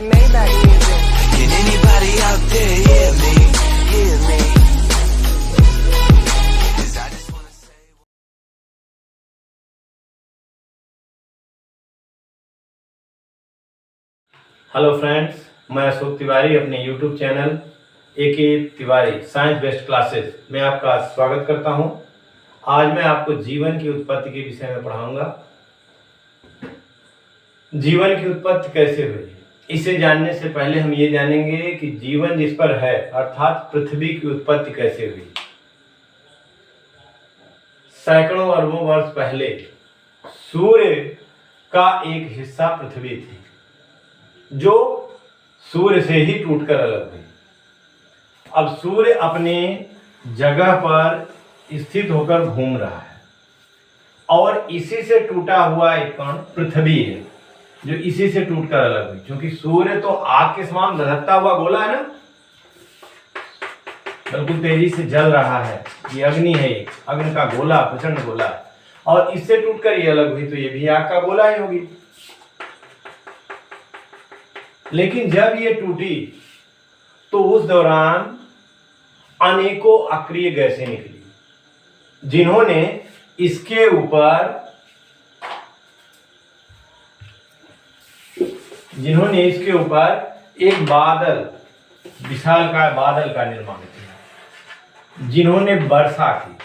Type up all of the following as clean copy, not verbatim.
Maybach music. Can anybody out there hear me? Hear me? 'Cause I just wanna say. Hello friends, मैं अशोक तिवारी अपने YouTube channel AK Tiwari science based classes में आपका स्वागत करता हूं। आज मैं आपको जीवन की उत्पत्ति के विषय में पढ़ाऊंगा। जीवन की उत्पत्ति कैसे हुई, इसे जानने से पहले हम ये जानेंगे कि जीवन जिस पर है अर्थात पृथ्वी की उत्पत्ति कैसे हुई। सैकड़ों अरबों वर्ष पहले सूर्य का एक हिस्सा पृथ्वी थी जो सूर्य से ही टूटकर अलग हुई। अब सूर्य अपने जगह पर स्थित होकर घूम रहा है और इसी से टूटा हुआ एक कण पृथ्वी है जो इसी से टूटकर अलग हुई। क्योंकि सूर्य तो आग के समान धधकता हुआ गोला है ना, बिल्कुल तेजी से जल रहा है। ये अग्नि है, एक अग्नि का गोला, प्रचंड गोला है और इससे टूटकर ये अलग हुई, तो ये भी आग का गोला ही होगी। लेकिन जब ये टूटी तो उस दौरान अनेकों अक्रिय गैसें निकली जिन्होंने इसके ऊपर एक बादल, विशालकाय बादल का निर्माण किया, जिन्होंने वर्षा की।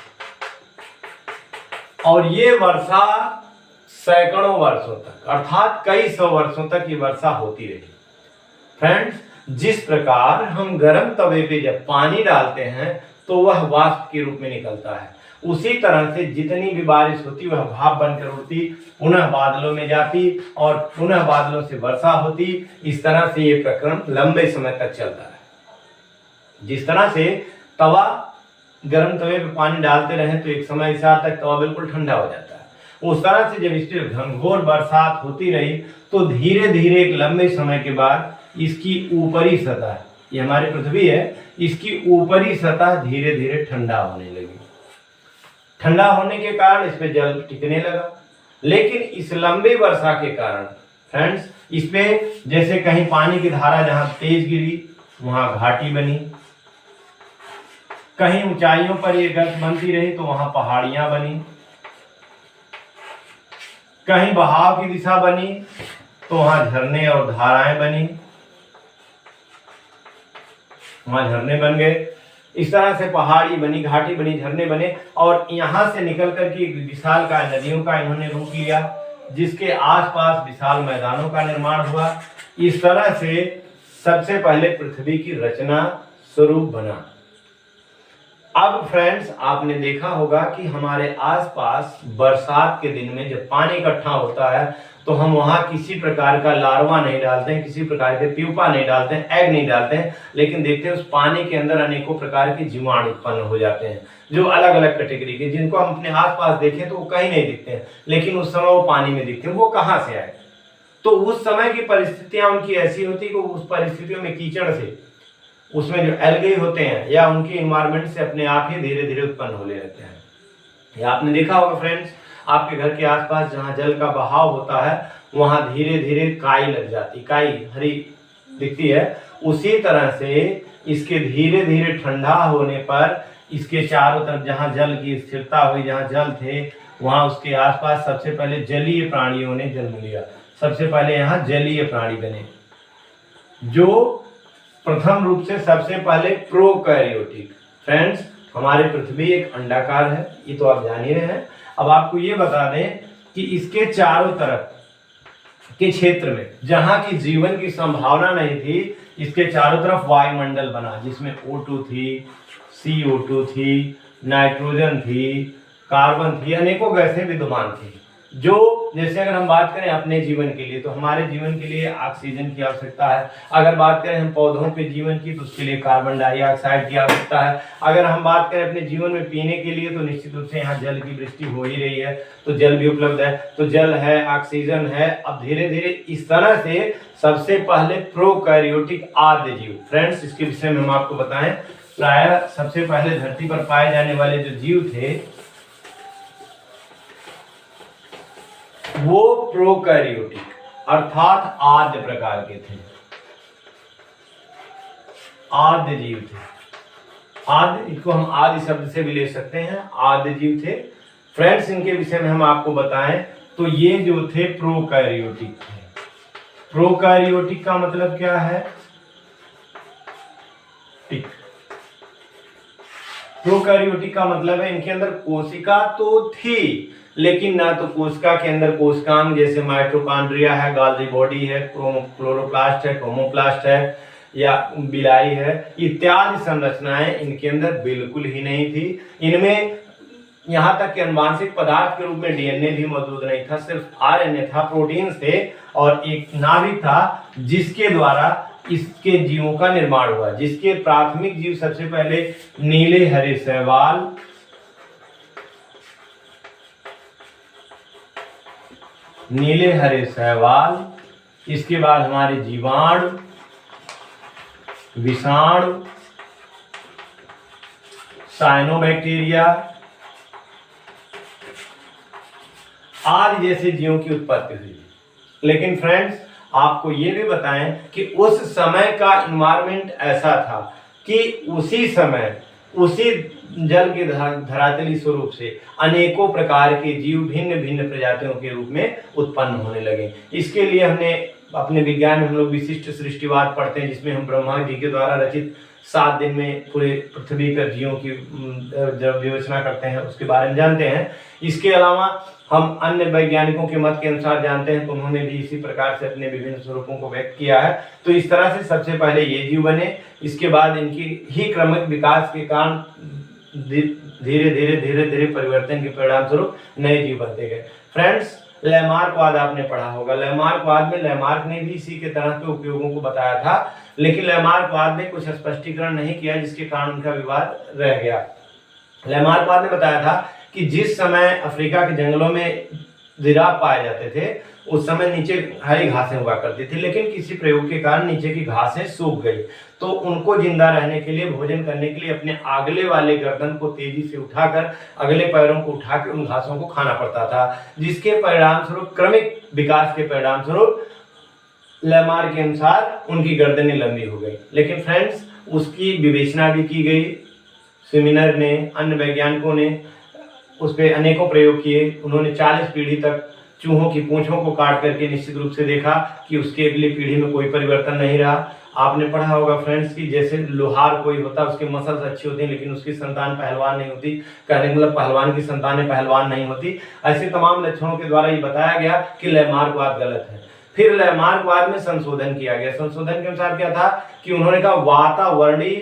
और ये वर्षा सैकड़ों वर्षों तक अर्थात कई सौ वर्षों तक ये वर्षा होती रही। फ्रेंड्स, जिस प्रकार हम गर्म तवे पे जब पानी डालते हैं तो वह वाष्प के रूप में निकलता है, उसी तरह से जितनी भी बारिश होती वह भाप बनकर उड़ती, पुनः बादलों में जाती और पुनः बादलों से वर्षा होती। इस तरह से ये प्रक्रम लंबे समय तक चलता है। जिस तरह से तवा, गर्म तवे पे पानी डालते रहे तो एक समय ऐसा आता है तवा बिल्कुल ठंडा हो जाता है, उस तरह से जब इस पर घनघोर बरसात होती रही तो धीरे धीरे एक लंबे समय के बाद इसकी ऊपरी सतह, ये हमारी पृथ्वी है, इसकी ऊपरी सतह धीरे धीरे ठंडा होने लगी। ठंडा होने के कारण इस पे जल टिकने लगा। लेकिन इस लंबी वर्षा के कारण फ्रेंड्स, इस पे जैसे कहीं पानी की धारा जहां तेज गिरी वहां घाटी बनी, कहीं ऊंचाइयों पर ये गर्त बनती रही तो वहां पहाड़ियां बनी, कहीं बहाव की दिशा बनी तो वहां झरने और धाराएं बनी, वहां झरने बन गए। इस तरह से पहाड़ी बनी, घाटी बनी, झरने बने और यहां से निकल करके विशाल का नदियों का इन्होंने रूप लिया, जिसके आसपास विशाल मैदानों का निर्माण हुआ। इस तरह से सबसे पहले पृथ्वी की रचना स्वरूप बना। अब फ्रेंड्स, आपने देखा होगा कि हमारे आसपास बरसात के दिन में जब पानी इकट्ठा होता है तो हम वहां किसी प्रकार का लार्वा नहीं डालते हैं, किसी प्रकार के प्यूपा नहीं डालते हैं, एग नहीं डालते हैं, लेकिन देखते हैं उस पानी के अंदर अनेकों प्रकार के जीवाणु उत्पन्न हो जाते हैं जो अलग अलग कैटेगरी के, जिनको हम अपने आसपास देखें तो वो कहीं नहीं दिखते हैं, लेकिन उस समय वो पानी में दिखते हैं। वो कहाँ से आए? तो उस समय की परिस्थितियां उनकी ऐसी होती कि उस परिस्थितियों में कीचड़ से, उसमें जो एल्गे होते हैं या उनके इन्वायरमेंट से अपने आप ही धीरे धीरे उत्पन्न होने लगते हैं। ये आपने देखा होगा फ्रेंड्स, आपके घर के आसपास जहाँ जल का बहाव होता है वहां धीरे धीरे काई लग जाती, काई हरी दिखती है। उसी तरह से इसके धीरे धीरे ठंडा होने पर इसके चारों तरफ जहाँ जल की स्थिरता हुई, जहाँ जल थे वहां उसके आसपास सबसे पहले जलीय प्राणियों ने जन्म लिया। सबसे पहले यहाँ जलीय प्राणी बने जो प्रथम रूप से सबसे पहले प्रोकैरियोटिक। फ्रेंड्स, हमारी पृथ्वी एक अंडाकार है, ये तो आप जान ही रहे हैं। अब आपको ये बता दें कि इसके चारों तरफ के क्षेत्र में जहां की जीवन की संभावना नहीं थी, इसके चारों तरफ वायुमंडल बना जिसमें O2 थी, CO2 थी, नाइट्रोजन थी, कार्बन थी, अनेकों गैसें विद्यमान थी। जो जैसे अगर हम बात करें अपने जीवन के लिए तो हमारे जीवन के लिए ऑक्सीजन की आवश्यकता है। अगर बात करें हम पौधों के जीवन की तो उसके लिए कार्बन डाइऑक्साइड की आवश्यकता है। अगर हम बात करें अपने जीवन में पीने के लिए तो निश्चित रूप से यहाँ जल की वृष्टि हो ही रही है, तो जल भी उपलब्ध है, तो जल है, ऑक्सीजन है। अब धीरे धीरे इस तरह से सबसे पहले प्रोकैरियोटिक आद्य जीव, फ्रेंड्स इसके विषय में हम आपको बताएं, प्राय सबसे पहले धरती पर पाए जाने वाले जो जीव थे वो प्रोकैरियोटिक अर्थात आद्य प्रकार के थे। आद्य जीव थे। आद्य, इसको हम आदि शब्द से भी ले सकते हैं, आद्य जीव थे। फ्रेंड्स, इनके विषय में हम आपको बताएं तो ये जो थे प्रोकैरियोटिक थे। प्रोकैरियोटिक का मतलब क्या है? प्रोकैरियोटिक का मतलब है इनके अंदर कोशिका तो थी, लेकिन ना तो कोशिका के अंदर कोशिकांग जैसे माइटोकॉन्ड्रिया है, गोल्गी बॉडी है, क्लोरोप्लास्ट है, क्रोमोप्लास्ट है या बिलाई है, इत्यादि संरचनाएं इनके अंदर बिल्कुल ही नहीं थी। इनमें यहाँ तक कि अनुवांशिक पदार्थ के रूप में डीएनए भी मौजूद नहीं था, सिर्फ आरएनए था, प्रोटीन्स थे और एक नाभिक था जिसके द्वारा इसके जीवों का निर्माण हुआ। जिसके प्राथमिक जीव सबसे पहले नीले हरे शैवाल, नीले हरे शैवाल, इसके बाद हमारे जीवाणु, विषाणु, साइनोबैक्टीरिया आदि जैसे जीवों की उत्पत्ति हुई। लेकिन फ्रेंड्स, आपको ये भी बताएं कि उस समय का एनवायरनमेंट ऐसा था कि उसी समय उसी जल के धरातली स्वरूप से अनेकों प्रकार के जीव भिन्न भिन्न प्रजातियों के रूप में उत्पन्न होने लगे। इसके लिए हमने अपने विज्ञान में हम लोग विशिष्ट सृष्टिवाद पढ़ते हैं, जिसमें हम ब्रह्मा जी के द्वारा रचित 7 दिन में पूरे पृथ्वी पर जीवों की जब विवेचना करते हैं उसके बारे में जानते हैं। इसके अलावा हम अन्य वैज्ञानिकों के मत के अनुसार जानते हैं तो उन्होंने भी इसी प्रकार से अपने विभिन्न स्वरूपों को व्यक्त किया है। तो इस तरह से सबसे पहले ये जीव बने, इसके बाद इनकी ही क्रमिक विकास के कारण धीरे धीरे परिवर्तन के परिणाम स्वरूप नए जीव बनते गए। फ्रेंड्स, लैमार्कवाद आपने पढ़ा होगा। लैमार्कवाद में लैमार्क ने भी इसी के तरह के उपयोगों को बताया था, लेकिन लैमार्कवाद ने कुछ स्पष्टीकरण नहीं किया जिसके कारण उनका विवाद रह गया। लैमार्कवाद ने बताया था कि जिस समय अफ्रीका के जंगलों में जिराफ पाए जाते थे उस समय नीचे हरी घासें हुआ करती थी, लेकिन किसी प्रयोग के कारण नीचे की घासें सूख गई। तो उनको जिंदा रहने के लिए, भोजन करने के लिए अपने आगले वाले गर्दन को तेजी से उठाकर, अगले पैरों को उठाकर उन घासों को खाना पड़ता था, जिसके परिणाम स्वरूप क्रमिक विकास के परिणाम स्वरूप लैमार्क के अनुसार उनकी गर्दनें लंबी हो गई। लेकिन फ्रेंड्स, उसकी विवेचना भी की गई। स्विमिनर ने, अन्य वैज्ञानिकों ने उस पर अनेकों प्रयोग किए। उन्होंने 40 पीढ़ी तक चूहों की पूंछों को काट करके निश्चित रूप से देखा कि उसके अगली पीढ़ी में कोई परिवर्तन नहीं रहा। आपने पढ़ा होगा फ्रेंड्स कि जैसे लोहार कोई होता है, उसके मसल्स अच्छी होती हैं लेकिन उसकी संतान पहलवान नहीं होती, कहने मतलब पहलवान की संतानें पहलवान नहीं होती। ऐसे तमाम लक्षणों के द्वारा ये बताया गया कि लैमार्कवाद गलत है। फिर लैमार्कवाद में संशोधन किया गया। संशोधन के अनुसार क्या था कि उन्होंने कहा वातावरणीय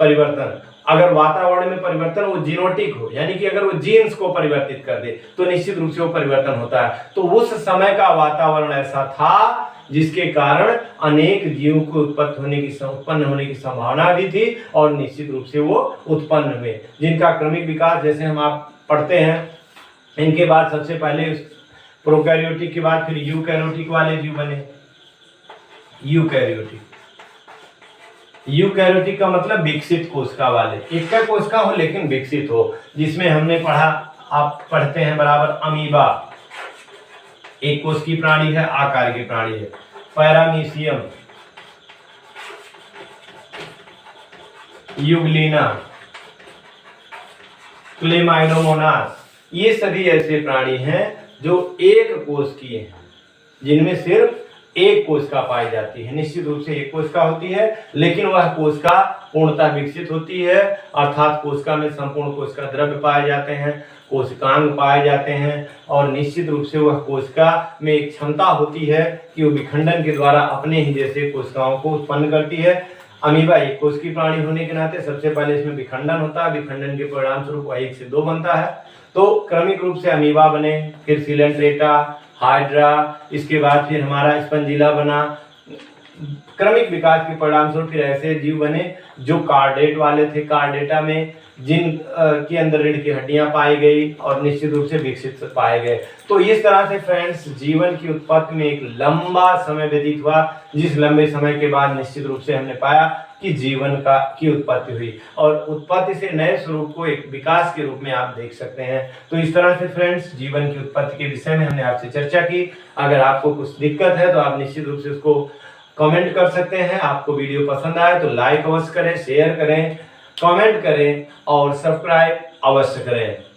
परिवर्तन, अगर वातावरण में परिवर्तन वो जीनोटिक हो, यानी कि अगर वो जीन्स को परिवर्तित कर दे तो निश्चित रूप से वो परिवर्तन होता है। तो उस समय का वातावरण ऐसा था जिसके कारण अनेक जीवों को उत्पन्न होने की संभावना भी थी और निश्चित रूप से वो उत्पन्न हुए, जिनका क्रमिक विकास जैसे हम आप पढ़ते हैं। इनके बाद सबसे पहले प्रोकैरियोटिक के बाद फिर यूकैरियोटिक वाले जीव बने। यूकैरियोटिक का मतलब विकसित कोशिका वाले, एक का कोशिका हो लेकिन विकसित हो, जिसमें हमने पढ़ा, आप पढ़ते हैं बराबर, अमीबा एक कोशिकीय प्राणी है, आकार की प्राणी है। पैरामीशियम, यूग्लिना, क्लेमाइडोमोनास, ये सभी ऐसे प्राणी हैं जो एक कोशिकीय हैं, जिनमें सिर्फ एक कोशिका पाई जाती है। निश्चित रूप से एक कोशिका होती है, लेकिन वह कोशिका पूर्णतः विकसित होती है, अर्थात कोशिका में संपूर्ण कोशिका द्रव्य पाए जाते हैं, कोशिकांग पाए जाते हैं और निश्चित रूप से वह कोशिका में एक क्षमता होती है कि वो विखंडन के द्वारा अपने ही जैसे कोशिकाओं को उत्पन्न करती है। अमीबा एक कोशिकीय प्राणी होने के नाते सबसे पहले इसमें विखंडन होता है, विखंडन के परिणाम स्वरूप 1 से 2 बनता है। तो क्रमिक रूप से अमीबा बने, फिर सिलेंट्रेटा, हाइड्रा, इसके बाद फिर हमारा स्पंजिला बना। क्रमिक विकास के परिणाम स्वरूप फिर ऐसे जीव बने जो कार्डेट वाले थे। कार्डेटा में जिन के अंदर रीढ़ की हड्डियां पाई गई और निश्चित रूप से विकसित पाए गए। तो इस तरह से फ्रेंड्स, जीवन की उत्पत्ति में एक लंबा समय व्यतीत हुआ, जिस लंबे समय के बाद निश्चित रूप से हमने पाया कि जीवन की उत्पत्ति हुई और उत्पत्ति से नए स्वरूप को एक विकास के रूप में आप देख सकते हैं। तो इस तरह से फ्रेंड्स, जीवन की उत्पत्ति के विषय में हमने आपसे चर्चा की। अगर आपको कुछ दिक्कत है तो आप निश्चित रूप से उसको कमेंट कर सकते हैं। आपको वीडियो पसंद आए तो लाइक अवश्य करें, शेयर करें, कमेंट करें और सब्सक्राइब अवश्य करें।